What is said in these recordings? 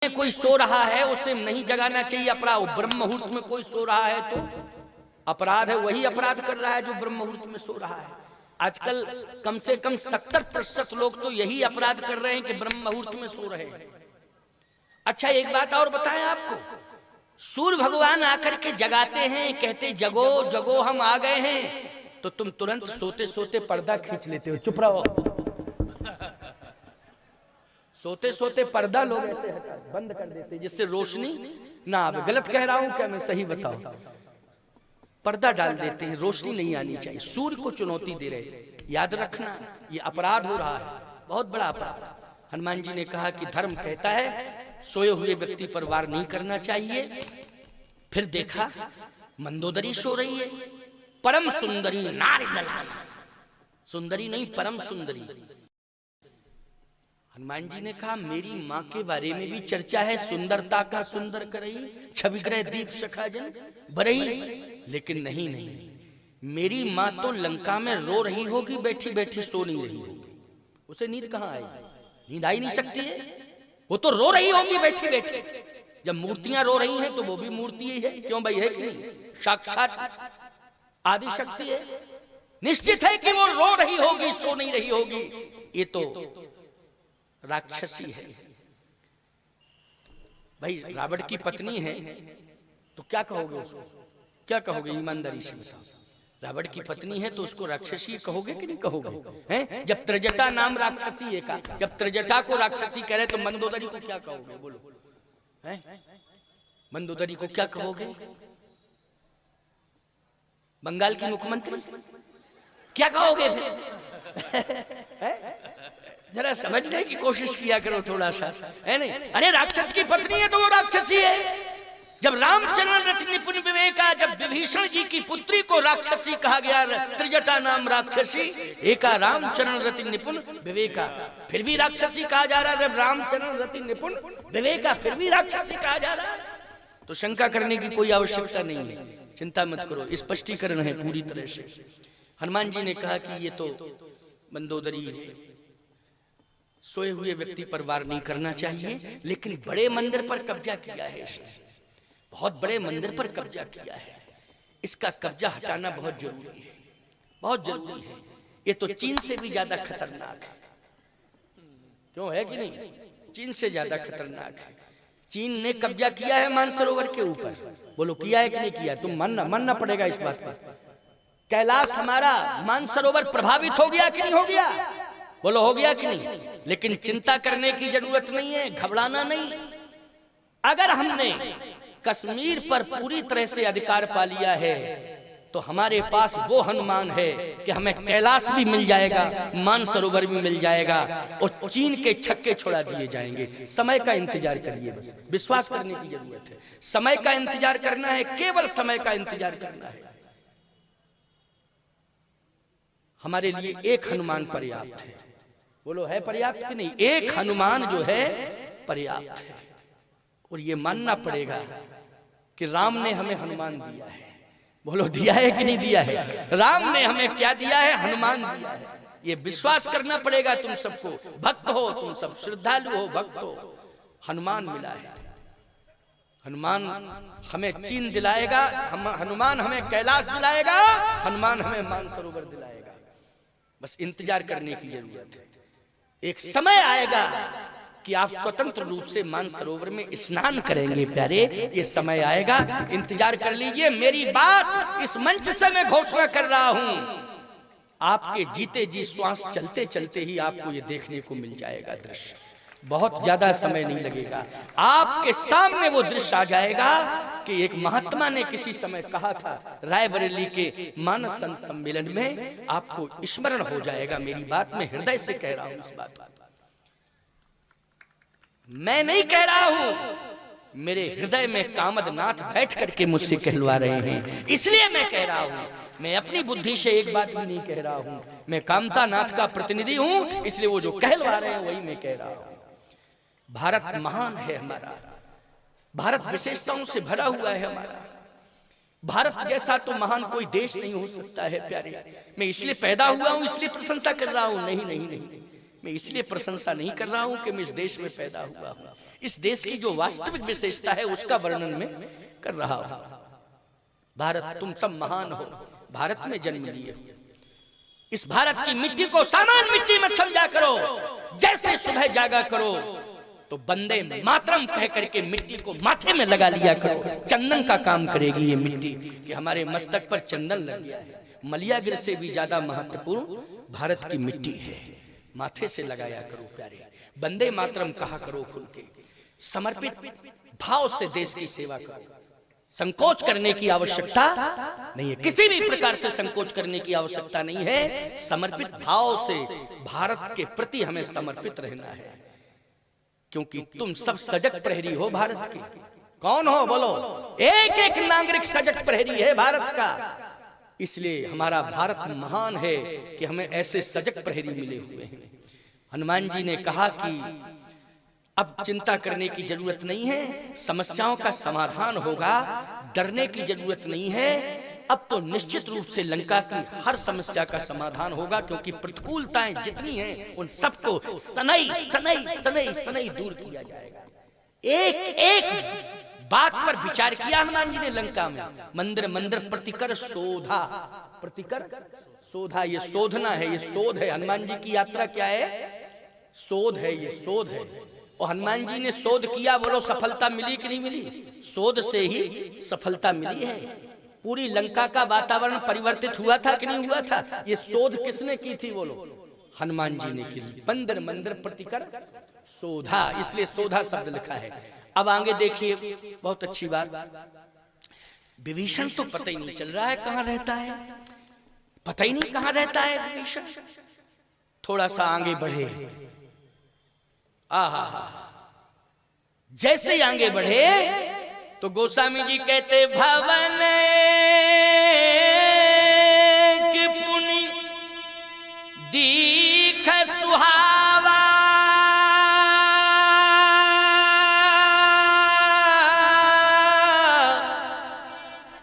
कोई सो रहा है उसे नहीं जगाना चाहिए अपराध। ब्रह्म मुहूर्त में कोई सो रहा है तो अपराध है, वही अपराध कर रहा है जो ब्रह्म मुहूर्त में सो रहा है। आजकल कम से कम 70% लोग तो यही अपराध कर रहे हैं कि ब्रह्म मुहूर्त में सो रहे हैं। अच्छा एक बात और बताएं आपको, सूर्य भगवान आकर के जगाते हैं, कहते जगो जगो हम आ गए हैं, तो तुम तुरंत सोते सोते पर्दा खींच लेते हो, चुप रहो। सोते सोते पर्दा लोग ऐसे हटा बंद कर देते जिससे रोशनी ना आवे। गलत कह रहा हूं क्या मैं, सही बताओ? पर्दा डाल देते हैं, रोशनी नहीं आनी चाहिए। सूर्य को चुनौती दे रहे, याद रखना ये अपराध हो रहा है, बहुत बड़ा अपराध। हनुमान जी ने कहा कि धर्म कहता है सोए हुए व्यक्ति पर वार नहीं करना चाहिए। फिर देखा मंदोदरी सो रही है, परम सुंदरी नारी दलाना, सुंदरी नहीं परम सुंदरी। हनुमान जी ने कहा मेरी माँ के बारे में भी चर्चा है, सुंदरता का सुंदर करई छविग्रह दीप सखाजन बरई, लेकिन नहीं मेरी माँ तो लंका में रो रही होगी, बैठी बैठी सो नहीं रही होगी। उसे नींद कहाँ आएगी? नींद आई नहीं सकती है, वो तो रो रही होगी बैठी बैठी। जब मूर्तियां रो रही हैं तो वो भी मूर्ति ही है, क्यों भाई, है कि नहीं? साक्षात आदि शक्ति है, निश्चित है कि वो रो रही होगी, सो नहीं रही होगी। ये तो राक्षसी है भाई, रावण की पत्नी है तो क्या कहोगे उसको? क्या कहोगे ईमानदारी से बताओ? रावण की पत्नी है तो उसको राक्षसी कहोगे कि नहीं कहोगे? हैं? जब त्रिजटा नाम राक्षसी है का, जब त्रिजटा को राक्षसी कह रहे तो मंदोदरी को क्या कहोगे? बोलो, हैं? मंदोदरी को क्या कहोगे? बंगाल की मुख्यमंत्री क्या कहोगे फिर? जरा समझने की कोशिश किया करो थोड़ा सा, है नहीं? अरे राक्षस की पत्नी है तो वो राक्षसी है। जब रामचरण रति निपुण विवेका, जब विभीषण जी की पुत्री को राक्षसी कहा गया, त्रिजटा नाम राक्षसी एका रामचरण रति निपुण विवेका, फिर भी राक्षसी कहा जा रहा है। जब रामचरण रति निपुण विवेका फिर भी राक्षसी कहा जा रहा है, तो शंका करने की कोई आवश्यकता नहीं है। चिंता मत करो, स्पष्टीकरण है पूरी तरह से। हनुमान जी ने कहा कि ये तो मंदोदरी है, सोए हुए व्यक्ति पर वार नहीं करना चाहिए, लेकिन बड़े मंदिर पर कब्जा किया है इसने, बहुत बड़े मंदिर पर कब्जा किया है, इसका कब्जा हटाना बहुत जरूरी है, बहुत जरूरी है। ये तो चीन से भी ज्यादा खतरनाक है, क्यों है कि नहीं? चीन से ज्यादा खतरनाक है। चीन ने कब्जा किया है मानसरोवर के ऊपर, बोलो किया है कि नहीं किया? तुम मानना पड़ेगा इस बात पर। कैलाश हमारा मानसरोवर प्रभावित हो गया कि नहीं हो गया? बोलो हो गया कि नहीं? लेकिन चिंता करने की जरूरत नहीं है, घबराना नहीं। अगर हमने कश्मीर पर पूरी तरह से अधिकार पा लिया है तो हमारे पास वो हनुमान है कि हमें कैलाश भी मिल जाएगा, मानसरोवर भी मिल जाएगा, और चीन के छक्के छोड़ा दिए जाएंगे। समय का इंतजार करिए, बस विश्वास करने की जरूरत है। समय का इंतजार करना है, केवल समय का इंतजार करना है। हमारे लिए एक हनुमान पर्याप्त है। बोलो है पर्याप्त कि नहीं? एक हनुमान जो है पर्याप्त है। और ये मानना पड़ेगा कि राम ने हमें हनुमान दिया है। बोलो दिया है कि नहीं दिया है? राम ने हमें क्या दिया है? हनुमान दिया है। ये विश्वास करना पड़ेगा तुम सबको। भक्त हो तुम सब, श्रद्धालु हो, भक्त हो, हनुमान मिला है। हनुमान हमें चीन दिलाएगा, हनुमान हमें कैलाश दिलाएगा, हनुमान हमें मानसरोवर दिलाएगा। बस इंतजार करने की जरूरत है। एक समय आएगा कि आप स्वतंत्र रूप से मानसरोवर में स्नान करेंगे प्यारे, ये समय आएगा, इंतजार कर लीजिए। मेरी बात इस मंच से मैं घोषणा कर रहा हूं, आपके जीते जी श्वास चलते चलते ही आपको ये देखने को मिल जाएगा दृश्य। बहुत ज्यादा समय नहीं लगेगा, आपके सामने वो दृश्य आ जाएगा कि एक महात्मा ने किसी समय कहा था रायबरेली के मानस संत सम्मेलन में, आपको स्मरण हो जाएगा। मेरी बात मैं हृदय से कह रहा हूं, इस बात मैं नहीं कह रहा हूं, मेरे हृदय में कामदनाथ बैठ करके मुझसे कहलवा रहे हैं, इसलिए मैं कह रहा हूं। मैं अपनी बुद्धि से एक बात भी नहीं कह रहा हूं, मैं कामतानाथ का प्रतिनिधि हूं, इसलिए वो जो कहलवा रहे हैं वही मैं कह रहा हूं। भारत महान है हमारा, भारत विशेषताओं से भरा हुआ है हमारा। भारत जैसा तो महान कोई देश नहीं हो सकता है प्यारे। मैं इसलिए पैदा हुआ हूं, इसलिए प्रशंसा कर रहा हूं? नहीं, मैं इसलिए प्रशंसा नहीं कर रहा हूं कि मैं इस देश में पैदा हुआ हूं, इस देश की जो वास्तविक विशेषता है उसका वर्णन में कर रहा हूं। भारत तुम सब महान हो, भारत में जन्म लिए हो। इस भारत की मिट्टी को सामान्य मिट्टी में समझा करो। जैसे सुबह जागा करो तो बंदे मातरम कह करके मिट्टी को माथे में लगा लिया करो। चंदन का काम करेगी ये मिट्टी कि हमारे मस्तक पर चंदन लग गया है। मलियागिर से भी ज्यादा महत्वपूर्ण भारत की मिट्टी है। माथे से लगाया करो प्यारे, बंदे मातरम कहा करो खुल के, समर्पित भाव से देश की सेवा करो। संकोच करने की आवश्यकता नहीं है, किसी भी प्रकार से संकोच करने की आवश्यकता नहीं है। समर्पित भाव से भारत के प्रति हमें समर्पित रहना है, क्योंकि तुम सब सजग प्रहरी हो भारत के। कौन हो बोलो? एक एक नागरिक सजग प्रहरी है भारत का। इसलिए हमारा भारत महान है कि हमें ऐसे सजग प्रहरी मिले हुए हैं। हनुमान जी ने कहा कि अब चिंता करने की जरूरत नहीं है, समस्याओं का समाधान होगा, डरने की जरूरत नहीं है। अब तो निश्चित रूप से लंका की हर समस्या का समाधान होगा, क्योंकि प्रतिकूलताएं जितनी हैं उन सबको सनई सनई सनई सनई दूर किया जाएगा। एक एक बात पर विचार किया हनुमान जी ने लंका में। मंदिर मंदिर प्रतिकर शोधा, प्रतिकर शोधा, ये शोधना है, ये शोध है। हनुमान जी की यात्रा क्या है? शोध है, ये शोध है। और हनुमान जी ने शोध किया, बोलो सफलता मिली कि नहीं मिली? शोध से ही सफलता मिली है। पूरी लंका का वातावरण परिवर्तित हुआ था कि नहीं हुआ था? ये शोध किसने की थी बोलो? हनुमान जी ने की। मंदिर मंदिर प्रतिकर शोधा, इसलिए शोधा शब्द लिखा है। अब आगे देखिए, बहुत अच्छी बात। विभीषण तो पता ही नहीं चल रहा है कहां रहता है, पता ही नहीं कहां रहता है विभीषण। थोड़ा सा आगे बढ़े, आहा, जैसे ही आगे बढ़े तो गोस्वामी जी कहते भवन की पुनि दीख सुहावा,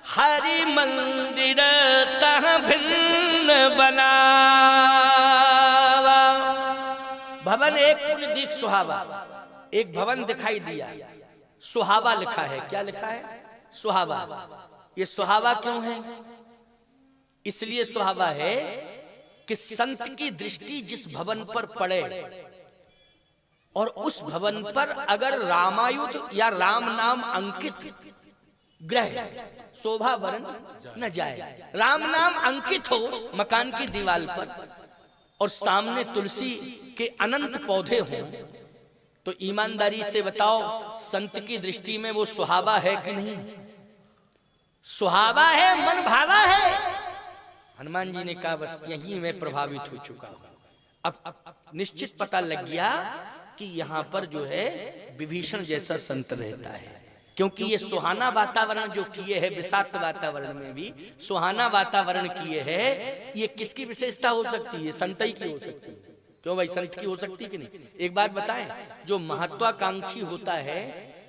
हरि मंदिर तह भिन्न बनावा। भवन एक पुनि दीख सुहावा, एक भवन दिखाई दिया, सुहावा लिखा है। क्या लिखा है? सुहावा। ये सुहावा क्यों है? इसलिए सुहावा है कि संत की दृष्टि जिस भवन पर पड़े और उस भवन पर अगर रामायुध या राम नाम अंकित ग्रह शोभा वरण न जाए। राम नाम अंकित हो मकान की दीवार पर और सामने तुलसी के अनंत पौधे हों, तो ईमानदारी से बताओ संत की दृष्टि में वो सुहावा है कि नहीं? सुहावा है, मन भावा है। हनुमान जी ने कहा बस यही मैं प्रभावित हो चुका हूं। अब निश्चित पता लग गया कि यहां पर जो है विभीषण जैसा संत रहता है, क्योंकि ये सुहाना वातावरण जो किए है, विषाक्त वातावरण में भी सुहाना वातावरण किए है। ये किसकी विशेषता हो सकती है? संत ही की हो सकती है। क्यों भाई, संत की हो सकती कि नहीं? एक बात बताएं, जो महत्वाकांक्षी होता है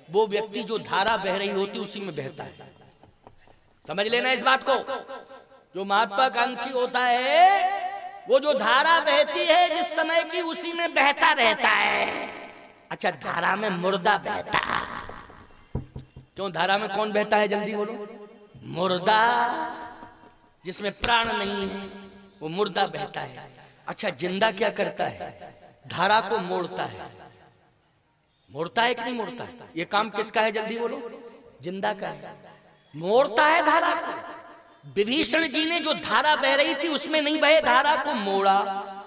वो व्यक्ति जो धारा बह रही होती उसी में बहता है। समझ लेना इस बात को। जो महत्वाकांक्षी होता है वो जो धारा बहती है जिस समय की उसी में बहता रहता है। अच्छा, धारा में मुर्दा बहता। क्यों धारा में कौन बहता है? जल्दी बोलो। मुर्दा, जिसमें प्राण नहीं है वो मुर्दा बहता है। अच्छा, जिंदा क्या करता है? धारा को मोड़ता है। मोड़ता है कि नहीं मोड़ता है? ये काम किसका है? जल्दी बोलो। जिंदा का है, मोड़ता है धारा को। विभीषण जी ने जो धारा बह रही थी उसमें नहीं बहे, धारा को मोड़ा।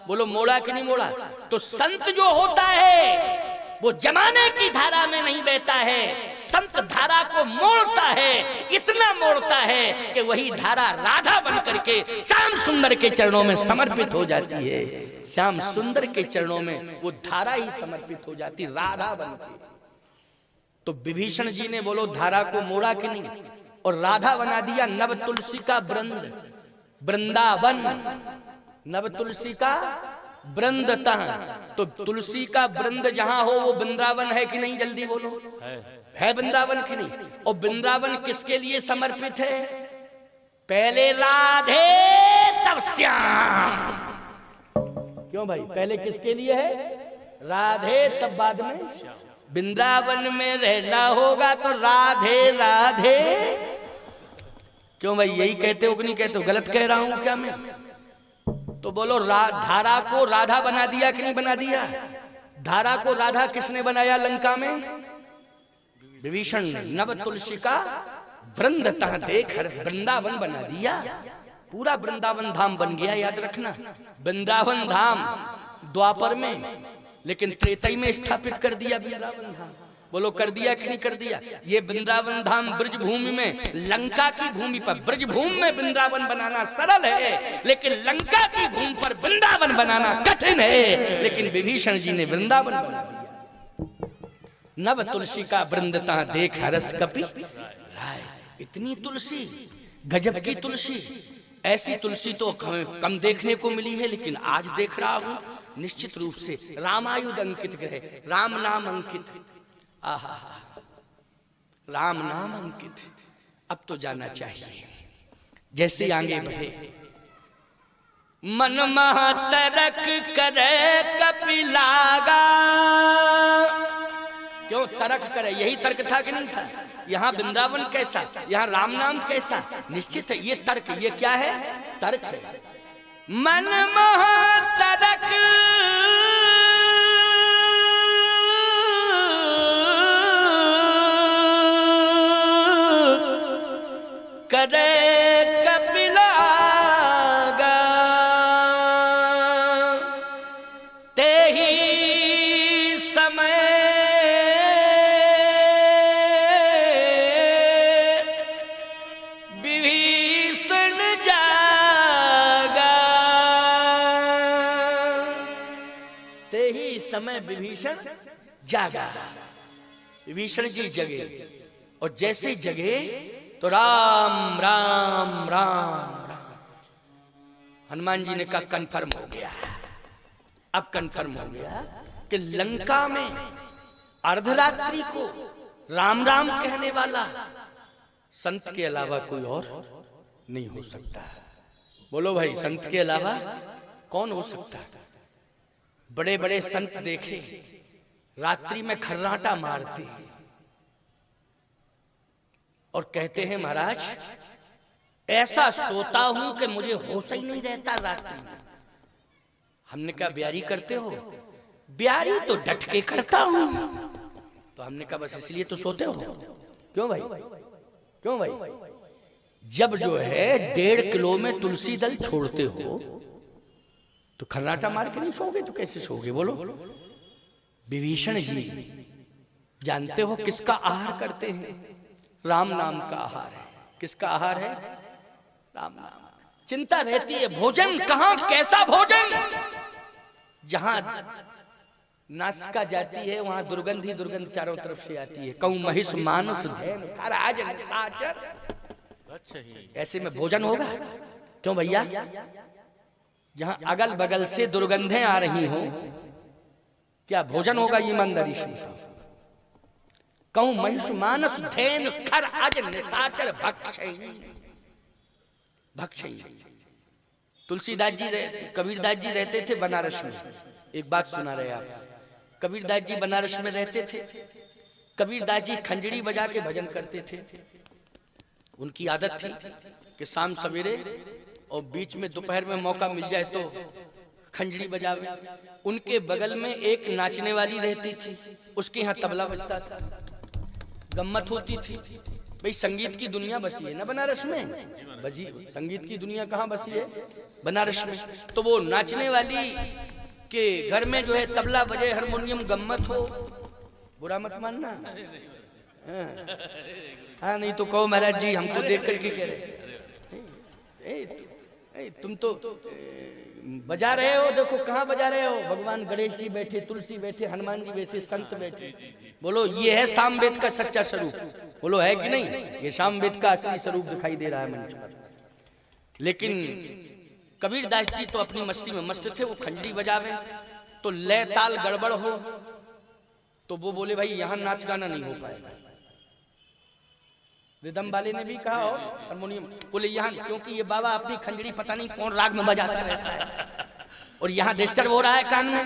बोलो मोड़ा कि नहीं मोड़ा? तो संत जो होता है वो जमाने की धारा में नहीं बहता है, संत धारा को मोड़ता है। इतना मोड़ता है कि वही धारा राधा बन करके श्याम सुंदर के चरणों में समर्पित हो जाती है। श्याम सुंदर के चरणों में वो धारा ही समर्पित हो जाती, राधा बन के। तो विभीषण जी ने बोलो धारा को मोड़ा कि नहीं, और राधा बना दिया नव तुलसी का वृंद, वृंदावन। नव तुलसी का वृंदतः, तो तुलसी का वृंद जहां हो वो वृंदावन है कि नहीं? जल्दी बोलो। है वृंदावन कि नहीं? और वृंदावन किसके लिए समर्पित है? पहले राधे तब श्याम। क्यों भाई? पहले किसके लिए है? राधे, तब बाद में वृंदावन में रहना होगा तो राधे राधे। क्यों भाई, यही कहते हो कि नहीं कहते हो? गलत कह रहा हूं क्या मैं? तो बोलो, धारा को राधा बना दिया कि नहीं बना दिया? धारा को राधा किसने बनाया लंका में? विभीषण ने। नव तुलसी का वृंद तह देख वृंदावन बना दिया। पूरा वृंदावन धाम बन गया, याद रखना। वृंदावन धाम द्वापर में, लेकिन त्रेतई में स्थापित कर दिया वृंदावन धाम। बोलो, कर दिया कि नहीं कर दिया? ये वृंदावन धाम ब्रज भूमि में, लंका की भूमि पर, ब्रज भूमि में वृंदावन बनाना सरल है, लेकिन लंका की भूमि पर वृंदावन बनाना कठिन है। लेकिन विभीषण जी ने वृंदावन बना दिया। नव तुलसी का वृंदता देख हरस कपि राय। इतनी तुलसी, गजब की तुलसी। ऐसी तुलसी तो कम देखने को मिली है, लेकिन आज देख रहा हूं निश्चित रूप से। रामायुध अंकित ग्रह, राम नाम अंकित। आहा, राम नाम अंकित। अब तो जाना चाहिए। जैसे आगे बढ़े, मन महातरक करे कपि लागा। क्यों तरक करे? यही तर्क था कि नहीं था? यहाँ वृंदावन कैसा, यहाँ राम नाम कैसा? निश्चित है ये तर्क। ये क्या है? तर्क है। मन महातरक करे कपि लागा, ते ही समय विभीषण जागा। ते ही समय विभीषण जागा। विभीषण जी जगे, और जैसे जगे तो राम राम राम राम। हनुमान जी ने कहा कन्फर्म हो गया। अब कन्फर्म हो गया कि लंका में अर्धरात्रि को राम राम कहने वाला संत के अलावा कोई और नहीं हो सकता। बोलो भाई, संत के अलावा कौन हो सकता? बड़े बड़े संत देखे रात्रि में खर्राटा मारते और कहते हैं महाराज ऐसा सोता हूं कि मुझे होश ही नहीं रहता रात्रि में। हमने कहा ब्यारी करते हो? ब्यारी तो डट के करता हूं। तो हमने कहा बस इसलिए तो सोते हो। क्यों भाई, क्यों भाई? जब जो है 1.5 किलो में तुलसी दल छोड़ते हो तो खर्राटा मार के नहीं सोगे तो कैसे सोगे? बोलो। विभीषण जी जानते हो किसका आहार करते हैं? राम नाम का आहार है। किसका आहार है? राम नाम। चिंता रहती है भोजन कहां, कैसा भोजन? जहां नासिका जाती है वहां दुर्गंध ही दुर्गंध चारों तरफ से आती है। कहूं महिष मानस आज ऐसे में भोजन होगा? क्यों भैया? जहां अगल बगल से दुर्गंधें आ रही हो, क्या भोजन होगा? ईमानदारी से कहूं महिष मानस धैन खर आज निशाचर भक्षई। तुलसीदास जी कबीरदास जी रहते थे बनारस में। एक बात सुना रहे आप, कबीरदास जी बनारस में रहते थे। कबीरदास जी खंजड़ी बजा के भजन करते थे। उनकी आदत थी कि शाम सवेरे और बीच में दोपहर में मौका मिल जाए तो खंजड़ी बजावे। उनके बगल में एक नाचने वाली रहती थी, उसके यहाँ तबला बजता था, गम्मत होती थी। भाई संगीत की दुनिया बसी है ना बनारस में। बजी संगीत की दुनिया कहाँ बसी है? बनारस में। तो वो नाचने वाली के घर में जो है तबला बजे, हारमोनियम, गम्मत हो, बुरा मत मानना। हाँ नहीं तो कहो महाराज जी हमको देख करके कह रहे तुम तो बजा रहे हो, देखो कहाँ बजा रहे हो। भगवान गणेश जी बैठे, तुलसी बैठे, हनुमान जी बैठे, संत बैठे। बोलो ये है सामवेद का सच्चा स्वरूप? बोलो है कि नहीं? ये सामवेद का असली स्वरूप दिखाई दे रहा है मंच पर। लेकिन कबीरदास जी तो अपनी मस्ती में मस्त थे। वो खंजरी बजावे तो लय ताल गड़बड़ हो तो वो बोले भाई यहाँ नाच गाना नहीं हो पाएगा। रिदम वाले ने भी कहा हो, हारमोनियम बोले यहाँ, क्योंकि ये बाबा अपनी खंजरी पता नहीं कौन राग में बजाता रहता है और यहाँ डिस्टर्ब हो रहा है कान में।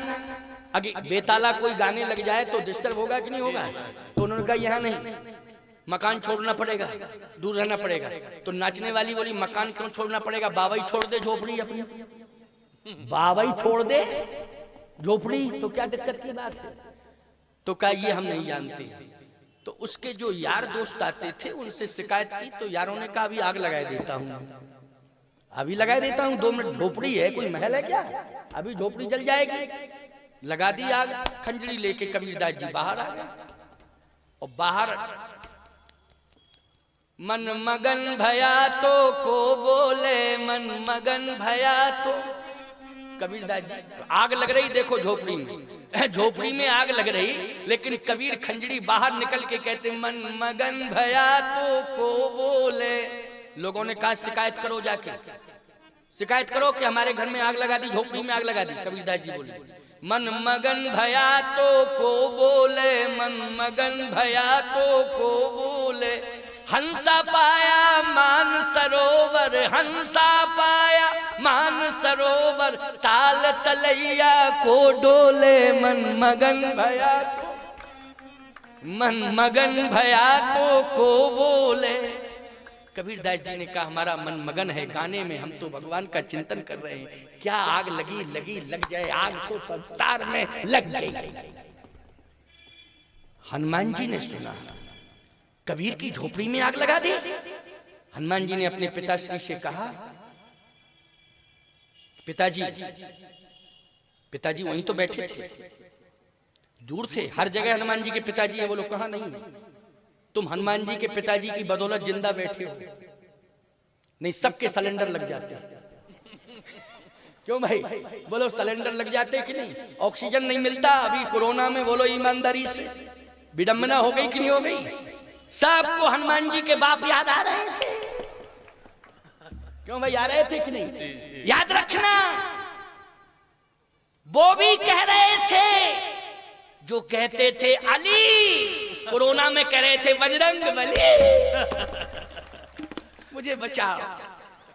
अगे बेताला कोई गाने लग जाए तो डिस्टर्ब होगा कि नहीं होगा? तो उन्होंने कहा यहाँ नहीं, मकान छोड़ना पड़ेगा, दूर रहना पड़ेगा। तो नाचने वाली बोली मकान क्यों छोड़ना पड़ेगा, बाबा ही छोड़ दे झोपड़ी अपनी, बाबा ही छोड़ दे झोपड़ी, तो क्या दिक्कत की बात है? तो कहा ये हम नहीं जानते। तो उसके जो यार दोस्त आते थे उनसे शिकायत की, तो यारों ने कहा अभी आग लगा देता हूँ, अभी लगा देता हूँ, 2 मिनट, झोपड़ी है कोई महल है क्या, अभी झोपड़ी जल जाएगी। लगा दी आग, खंजरी लेके कबीरदास जी बाहर आ गए। और बाहर मन मगन भया तो को बोले, मन मगन भया तो, कबीरदास जी आग लग रही देखो झोपड़ी में, झोपड़ी में आग लग रही, लेकिन कबीर खंजरी बाहर निकल के कहते मन मगन भया तो को बोले। लोगों ने कहा शिकायत करो, जाके शिकायत करो कि हमारे घर में आग लगा दी, झोपड़ी में आग लगा दी। कबीरदास जी बोले मन मगन भया तो को बोले, मन मगन भया तो को बोले। हंसा पाया मान सरोवर, हंसा पाया मान सरोवर, ताल तलैया को डोले। मन मगन भया तो, मन मगन भया तो को बोले। कबीरदास जी ने कहा हमारा मन मगन है गाने में, हम तो भगवान का चिंतन कर रहे हैं, क्या आग लगी लगी लग जाए, आग तो संसार में लग गई। हनुमान जी ने सुना कबीर की झोपड़ी में आग लगा दी। हनुमान जी ने अपने पिताश्री से कहा पिताजी, पिताजी वहीं तो बैठे थे, दूर थे, हर जगह हनुमान जी के पिताजी है, बोलो कहाँ नहीं, तुम हनुमान जी के पिताजी की बदौलत जिंदा बैठे हो, नहीं सबके सिलेंडर लग जाते हैं। क्यों भाई बोलो, सिलेंडर लग जाते कि नहीं, ऑक्सीजन नहीं मिलता अभी कोरोना में, बोलो ईमानदारी से विडंबना हो गई कि नहीं हो गई? सबको हनुमान जी के बाप याद आ रहे थे, क्यों भाई आ रहे थे कि नहीं? याद रखना वो भी कह रहे थे जो कहते थे अली, कोरोना में कह रहे थे बजरंग बली मुझे बचाओ,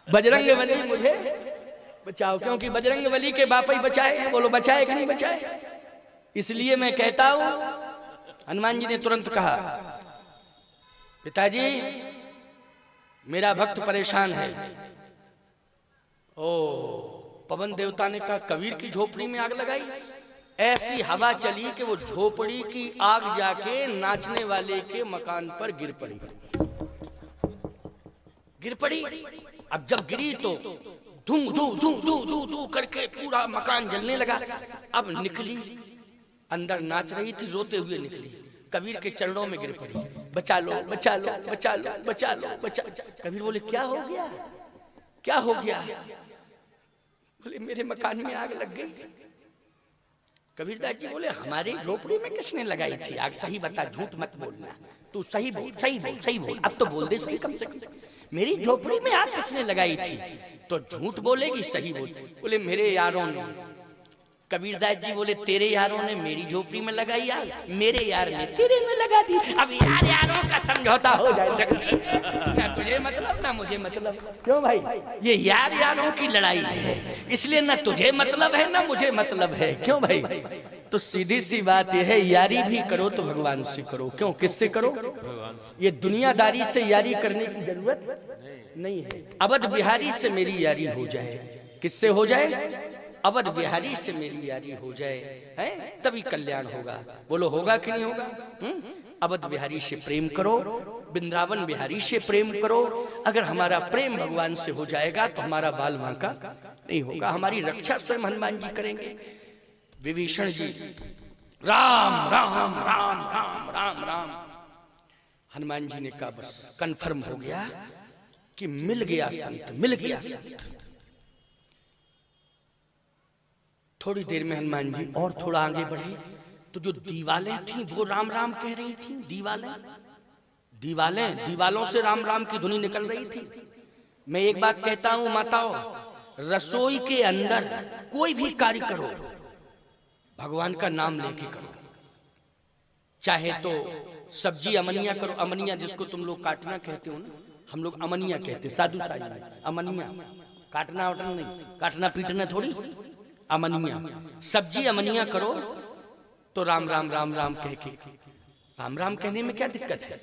बजरंग बली मुझे बचाओ, क्योंकि बजरंग बली के बाप ही बचाए। बोलो बचाए कि नहीं बचाए? इसलिए मैं कहता हूं, हनुमान जी ने तुरंत कहा पिताजी मेरा भक्त परेशान है। ओ पवन देवता ने कहा कबीर की झोपड़ी में आग लगाई, ऐसी हवा चली कि वो झोपड़ी की आग जाके नाचने वाले के मकान पर गिर पड़ी, गिर पड़ी। अब जब गिरी तो धू धू धू धू धू धू करके पूरा मकान जलने लगा। अब निकली, अंदर नाच रही थी, रोते हुए निकली, कबीर के चरणों में गिर पड़ी, बचा लो बचा लो बचा लो बचा लो बचा। कबीर बोले क्या हो गया, क्या हो गया? बोले मेरे मकान में आग लग गई। कबीरदास जी बोले हमारी झोपड़ी में किसने लगाई थी आग? सही बता, झूठ मत बोलना, तू सही बोल, सही बोल, सही बोल, अब तो बोल दे सही कम से कम, मेरी झोपड़ी में आग किसने लगाई थी? तो झूठ बोलेगी सही बोल। बोले मेरे यारों ने। कबीरदास जी बोले तेरे यारों ने मेरी झोपड़ी में लगाई आग, मेरे यार ने तेरे में लगा दी। अब यार यारों का समझौता हो जाए, ना तुझे मतलब ना मुझे मतलब। क्यों भाई, ये यार यारों की लड़ाई है, इसलिए ना तुझे मतलब है ना मुझे मतलब है। क्यों भाई? तो सीधी सी बात यह है, यारी भी करो तो भगवान से करो। क्यों, किससे करो? ये दुनियादारी से यारी करने की जरूरत नहीं है। अवध बिहारी से मेरी यारी हो जाए, किससे हो जाए? अवध बिहारी से मेरी यारी हो जाए, है तभी कल्याण होगा। बोलो होगा कि नहीं होगा? अवध बिहारी से प्रेम करो, वृंदावन बिहारी से प्रेम करो। अगर हमारा प्रेम भगवान से हो जाएगा तो हमारा बाल वांका नहीं होगा, हमारी रक्षा स्वयं हनुमान जी करेंगे। विभीषण जी राम राम राम राम राम राम, हनुमान जी ने कहा बस कंफर्म हो गया कि मिल गया संत, मिल गया संत। थोड़ी देर में हनुमान जी और थोड़ा आगे बढ़े तो जो दीवालें थी वो राम राम कह रही थी। दीवालों से राम राम की धुनी निकल रही थी। मैं एक बात कहता हूं माताओं, रसोई के अंदर कोई भी कार्य करो भगवान का नाम लेके करो। चाहे तो सब्जी अमनिया करो, अमनिया जिसको तुम लोग काटना कहते हो ना, हम लोग अमनिया कहते, साधु साधु अमनिया, काटना वाटना नहीं, काटना पीटना थोड़ी, अमनिया। सब्जी अमनिया करो, तो राम राम राम राम कह के, राम राम कहने में क्या दिक्कत है?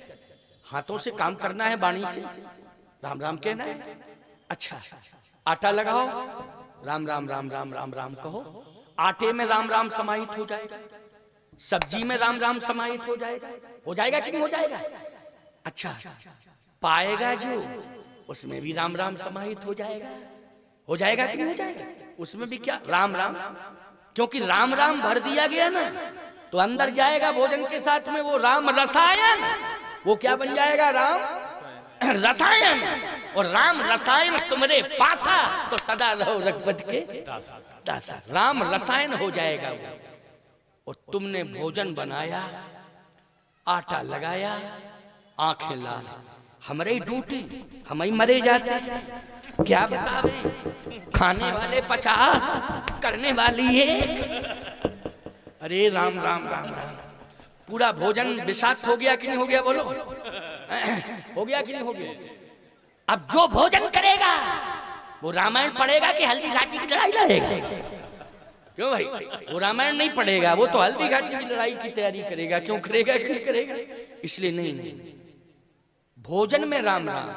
हाथों से काम करना है, वाणी से राम राम कहना है। अच्छा, आटा लगाओ, राम राम राम राम राम राम कहो, आटे में राम राम समाहित हो जाएगा, सब्जी में राम राम समाहित हो जाएगा कि नहीं हो जाएगा? अच्छा, पाएगा जो उसमें भी राम राम समाहित हो जाएगा कि नहीं हो जाएगा? उसमें भी क्या राम राम, क्योंकि राम राम भर दिया गया ना, तो अंदर जाएगा भोजन के साथ में वो राम रसायन, वो क्या बन जाएगा? राम रसायन। और राम रसायन तुम्हारे पासा तो सदा रहो रघुपति के दासा, राम रसायन हो जाएगा वो। और तुमने भोजन बनाया, आटा लगाया, आंखें लाल, हमारे ही ड्यूटी, हम ही मरे जाते, क्या बता रहे? खाने वाले 50, करने वाली 1। अरे राम राम राम राम, पूरा भोजन विषाक्त हो गया कि नहीं हो गया? बोलो, हो गया कि नहीं हो गया? अब जो भोजन करेगा वो रामायण पढ़ेगा कि हल्दी घाटी की लड़ाई लड़ेगा? क्यों भाई? वो रामायण नहीं पढ़ेगा, वो तो हल्दी घाटी की लड़ाई की तैयारी करेगा। क्यों करेगा कि नहीं करेगा? इसलिए नहीं, भोजन में राम राम,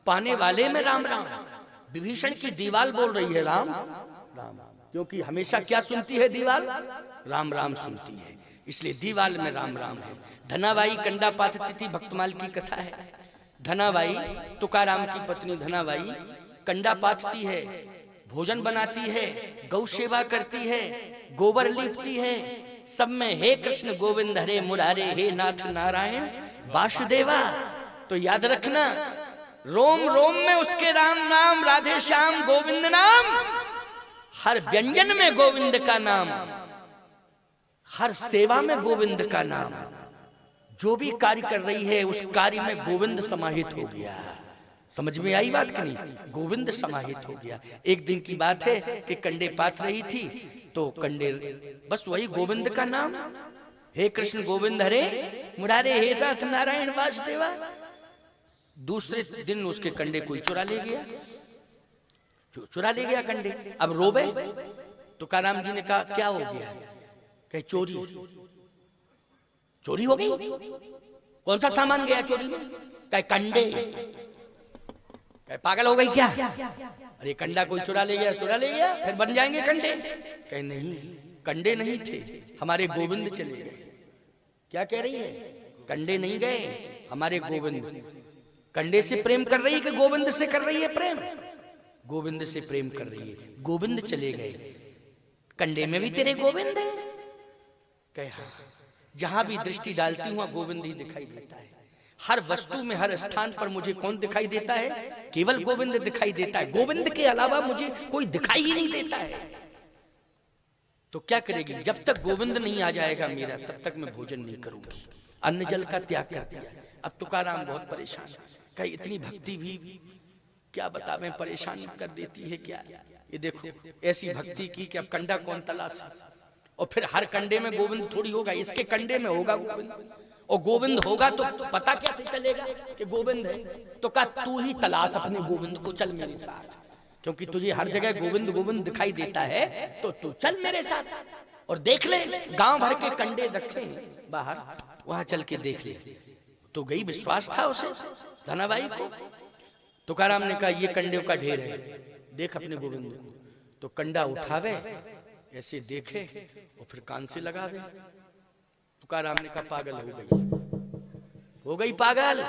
पाने वाले में राम राम। विभीषण की दीवाल बोल रही है राम राम, क्योंकि हमेशा क्या सुनती है दीवाल? राम राम सुनती है, इसलिए दीवाल में राम राम है। धनाबाई कंडा पाथती थी, भक्तमाल की कथा है। धनाबाई तुकाराम की पत्नी धनाबाई कंडा पाथती है, भोजन बनाती है, गौ सेवा करती है, गोबर लीपती है, सब में हे कृष्ण गोविंद हरे मुरारे, हे नाथ नारायण वासुदेवा। तो याद रखना, रोम रोम में उसके राम नाम, राधे श्याम गोविंद नाम, हर व्यंजन में गोविंद का नाम, हर सेवा में गोविंद का नाम। जो भी कार्य कर रही है उस कार्य में गोविंद समाहित हो गया। समझ में आई बात कि नहीं? गोविंद समाहित हो गया। एक दिन की बात है कि कंडे पाथ रही थी, तो कंडे बस वही गोविंद का नाम, हे कृष्ण गोविंद हरे मुरारे, हे नाथ नारायण वासुदेवा। दूसरे दिन उसके कंडे कोई चुरा ले गया कंडे। अब रोबे तो काराम जी ने कहा क्या हो गया? कहे चोरी हो गई। कौन सा सामान गया चोरी में? कहे कंडे। कहे पागल हो गई क्या? अरे कंडा कोई चुरा ले गया फिर बन जाएंगे कंडे? कहे नहीं, कंडे नहीं थे, हमारे गोविंद चले गए। क्या कह रही है? कंडे नहीं गए, हमारे गोविंद। कंडे से प्रेम कर रही है कि गोविंद से कर रही है प्रेम? गोविंद से प्रेम कर रही है। गोविंद चले गए, कंडे में भी तेरे गोविंद है? कहे हाँ, जहां भी दृष्टि डालती हूं गोविंद ही दिखाई देता है। हर वस्तु में, हर स्थान पर मुझे कौन दिखाई देता है? केवल गोविंद दिखाई देता है। गोविंद के अलावा मुझे कोई दिखाई ही नहीं देता है। तो क्या करेगी? जब तक गोविंद नहीं आ जाएगा मेरा, तब तक मैं भोजन नहीं करूंगी। अन्न जल का त्याग कर दिया। अब तुकाराम बहुत परेशान, कहीं इतनी भक्ति भी क्या बतावें, परेशान कर देती है क्या। ये देखो ऐसी भक्ति की कि अब कंडा कौन तलाश, और फिर हर कंडे में गोविंद थोड़ी होगा, इसके कंडे में होगा गोविंद। और गोविंद होगा तो पता क्या चलेगा कि गोविंद है? तो कहा तू ही तलाश अपने गोविंद को, चल मेरे साथ, क्योंकि तुझे हर जगह गोविंद गोविंद दिखाई देता है, तो तू चल मेरे साथ और देख ले। गांव भर के कंडे रखे बाहर, वहां चल के देख ले। तो गई, विश्वास था उसे धनाबाई को। तुकाराम ने कहा ये कंडे का ढेर है, देख अपने गोविंद को। तो कंडा उठावे, ऐसे देखे और फिर कान से लगावे। तुकाराम ने कहा पागल हो गई पागल।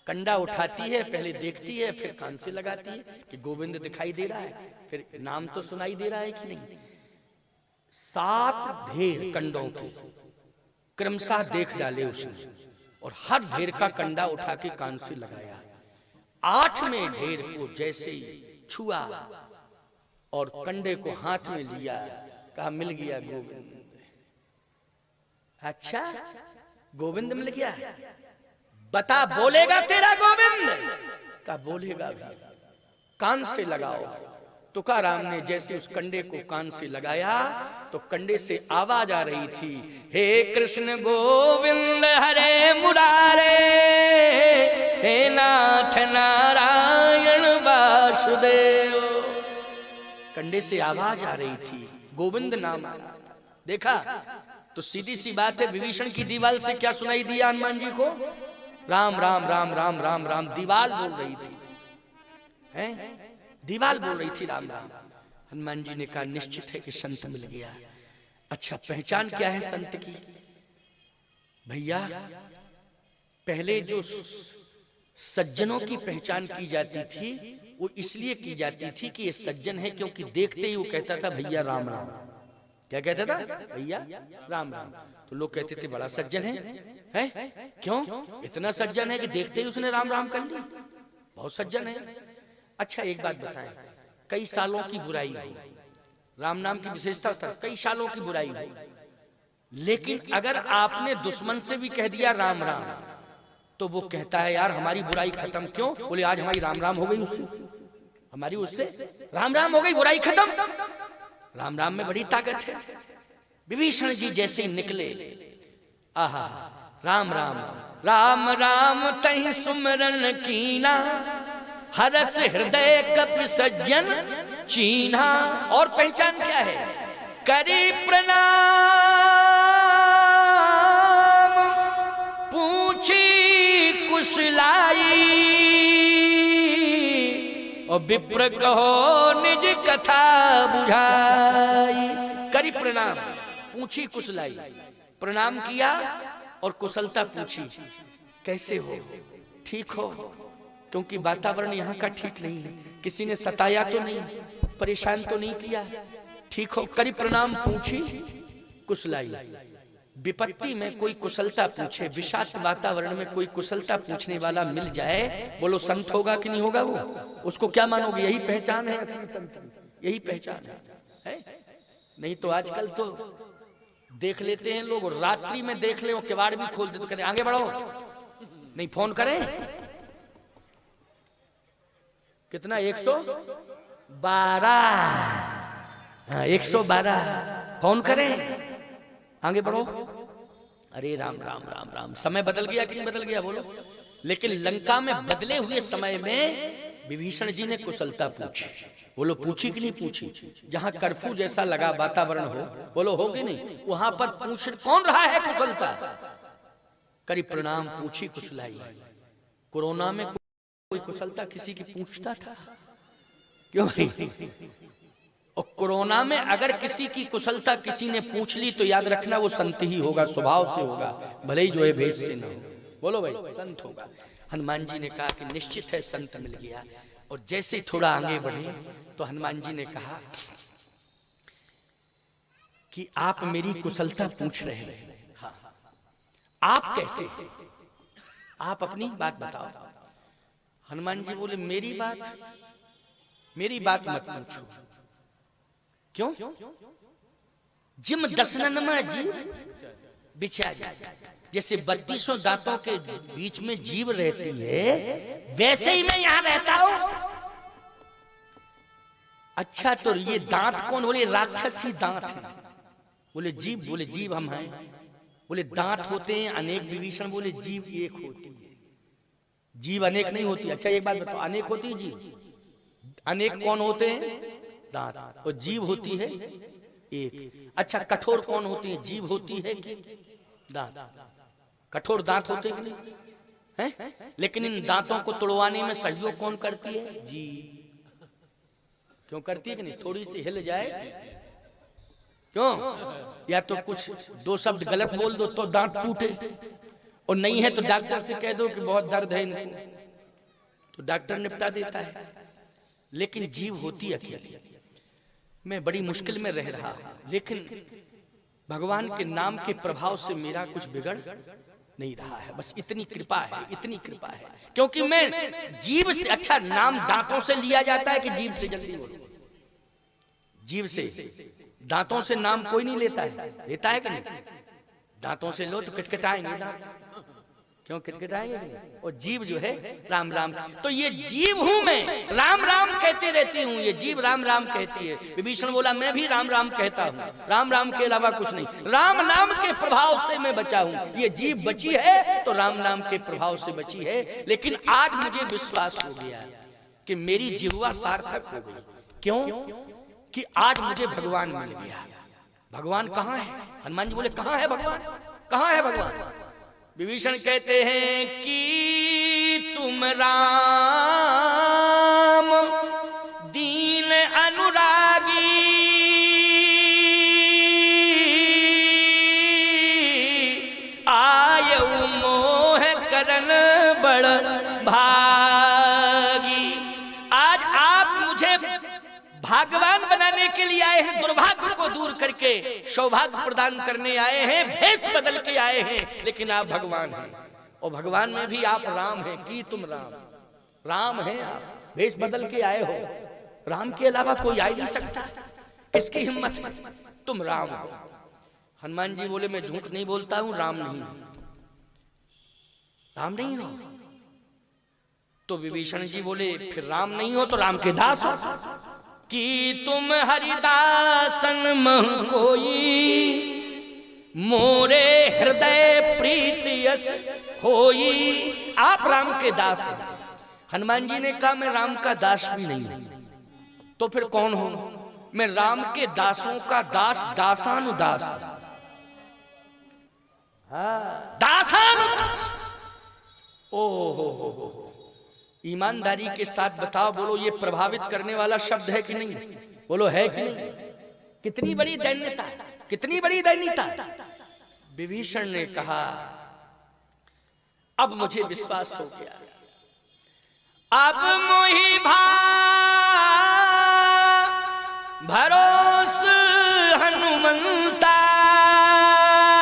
कंडा उठाती है, पहले देखती है, फिर कान से लगाती है कि गोविंद दिखाई दे रहा है, फिर नाम तो सुनाई दे रहा है कि नहीं। 7 ढेर कंडों के क्रमशः देख डाले उसने, और हर ढेर का कंडा उठा के कान से लगाया। 8वें ढेर को जैसे ही छुआ और कंडे को हाथ में लिया, कहा मिल गया गोविंद। अच्छा, गोविंद मिल गया, बता बोलेगा तेरा गोविंद? का बोलेगा भी। कान से लगाओ। तुकाराम ने जैसे उस कंडे को कान से लगाया तो कंडे से आवाज आ रही थी, हे कृष्ण गोविंद हरे मुरारे, हे नाथ नारायण वासुदेव। कंडे से आवाज आ रही थी, गोविंद नाम आ रहा था। देखा तो सीधी सी बात है, विभीषण की दीवार से क्या सुनाई दिया हनुमान जी को? राम राम राम राम राम राम। दीवार बोल रही थी, हैं? दीवार बोल रही थी राम राम। हनुमान जी ने कहा निश्चित है कि संत मिल गया। अच्छा, पहचान क्या है संत की? भैया, पहले जो सज्जनों की पहचान की जाती थी वो इसलिए की जाती थी कि ये सज्जन है, क्योंकि देखते ही वो कहता था भैया राम राम। क्या कहता था? भैया राम राम। तो लोग कहते थे बड़ा सज्जन है? क्यों? इतना सज्जन है कि देखते ही उसने राम राम कर ली, बहुत सज्जन है। अच्छा, एक बात बताएं, कई सालों की बुराई हो, राम नाम की विशेषता था, कई सालों की बुराई हो, लेकिन अगर आपने दुश्मन से भी कह दिया राम राम तो वो कहता है यार हमारी बुराई खत्म। क्यों? बोले आज हमारी राम राम हो गई, उससे हमारी उससे राम राम हो गई, बुराई खत्म। राम राम में बड़ी ताकत है। विभीषण जी जैसे निकले, आहा, राम राम राम राम तहि सुमरन कीना, हरस हृदय कपि सज्जन चीन्हा। और पहचान क्या है? करी प्रणाम पूछी कुशलाई, और विप्र कहो निज कथा बुझाई। करी प्रणाम पूछी कुशलाई, प्रणाम किया और कुशलता पूछी, कैसे हो? ठीक हो? क्योंकि वातावरण यहाँ का ठीक नहीं है, किसी ने सताया तो नहीं, परेशान तो नहीं किया, ठीक हो? करी प्रणाम पूछी कुशलाई। विपत्ति में कोई कुशलता पूछे, विषाक्त वातावरण में कोई कुशलता पूछने वाला मिल जाए, बोलो संत होगा कि नहीं होगा? वो उसको क्या मानोगे? यही पहचान है असली संत, यही पहचान है? नहीं तो आजकल तो देख लेते हैं लोग, रात्रि में देख ले, वो किवाड़ भी खोल दे तो कहते आगे बढ़ो, नहीं फोन करें। कितना? 112। हाँ, 112 फोन करें, आगे बढ़ो। अरे राम राम राम राम। समय बदल गया कि नहीं बदल गया? बोलो। लेकिन लंका में बदले हुए समय में विभीषण जी ने कुशलता पूछी, बोलो पूछी कि नहीं पूछी? जहां कर्फ्यू जैसा लगा वातावरण हो, बोलो हो कि नहीं? वहां पर पूछ कौन रहा है कुशलता? करी प्रणाम पूछी कुशलाई। कोरोना में कोई कुशलता किसी की पूछता था? क्यों? और कोरोना में अगर किसी की कुशलता किसी ने पूछ ली तो याद रखना वो संत ही होगा, स्वभाव से होगा, भले ही जो है भेष से ना हो। बोलो भाई, संत होगा। हनुमान जी ने कहा कि निश्चित है संत मिल गया। और जैसे थोड़ा आगे बढ़े तो हनुमान जी ने कहा कि आप मेरी कुशलता पूछ रहे हैं, हाँ, आप कैसे? आप अपनी बात बताओ। हनुमान जी बोले मेरी बात मत पूछो। क्यों? जिम दसनन में जीव बिछा जाए, जैसे 32 दांतों के बीच में जीव रहती है, वैसे ही मैं यहां रहता हूं। अच्छा, तो ये दांत कौन? बोले राक्षसी दांत है। बोले जीव? बोले जीव हम हैं। बोले दांत होते हैं अनेक। विभीषण बोले जीव एक होती है, जीव अनेक नहीं होती। अच्छा एक बात बताओ, अनेक होती है जीव? अनेक कौन होते हैं? दांत। और जीव होती है एक। अच्छा, कठोर कौन होती है? जीव होती है कि दांत? कठोर दांत होते कि नहीं है? लेकिन इन दांतों को तोड़वाने में सहयोग कौन करती है? जीव। क्यों करती है कि नहीं? थोड़ी सी हिल जाए, क्यों? या तो कुछ दो शब्द गलत बोल दो तो दांत टूटे, और नहीं है तो डॉक्टर से कह दो कि बहुत दर्द है इनको, तो डॉक्टर निपटा देता है। लेकिन जीव होती अकेली। मैं बड़ी मुश्किल में रह रहा, लेकिन भगवान के नाम के प्रभाव से मेरा कुछ बिगड़ नहीं रहा है। बस इतनी कृपा है, इतनी कृपा है, क्योंकि मैं जीव से, अच्छा नाम दांतों से लिया जाता है कि जीव से? जल्दी बोलो। जीव से। दांतों से नाम कोई नहीं लेता है, लेता है कि नहीं? दांतों से लो तो किटकिटाएंगे दांत, क्यों किटकिटाएंगे? और जीव जो है राम राम, तो ये जीव हूं मैं, राम राम कहते रहती हूँ, ये जीव राम राम कहती है। विभीषण बोला मैं भी राम राम कहता हूँ, राम राम के अलावा कुछ नहीं। राम नाम के प्रभाव से मैं बचा हूँ। ये जीव बची है तो राम नाम के प्रभाव से बची है। लेकिन आज मुझे विश्वास हो गया कि मेरी जिह्वा सार्थक हो गई। क्यों? कि आज मुझे भगवान मिल गया। भगवान कहाँ है? हनुमान जी बोले कहाँ है भगवान, कहाँ है भगवान? विभीषण कहते हैं कि तुम राम दीन अनुरागी, आयु मोह करन बड़ भागी। आज आप मुझे भगवान बनाने के लिए आए हैं, दुर्भाग्य को दूर करके सौभाग्य प्रदान करने आए हैं, भेष बदल के आए हैं, लेकिन आप भगवान हैं। और भगवान में भी आप राम हैं कि तुम राम हैं, आप भेष बदल के आए हो। राम के अलावा कोई आ ही नहीं सकता, किसकी हिम्मत है? तुम राम हो। हनुमान जी बोले मैं झूठ नहीं बोलता हूं, राम नहीं हो। राम नहीं हो तो विभीषण जी बोले फिर राम नहीं हो तो राम के दास हो। कि तुम हरिदासन मह कोई, मोरे हृदय प्रीति यस होई। आप राम के दास हैं। हनुमान जी ने कहा मैं राम का दास भी नहीं हूं, तो फिर कौन हूं? मैं राम के दासों का दास, दासानुदास। दासानुदास। ओ हो। ईमानदारी के साथ बताओ, बोलो ये प्रभावित करने वाला शब्द है कि नहीं? बोलो है कि नहीं? कितनी बड़ी दैन्यता, कितनी बड़ी दैन्यता। विभीषण ने कहा अब मुझे विश्वास हो गया, अब मोहि भरोस हनुमंत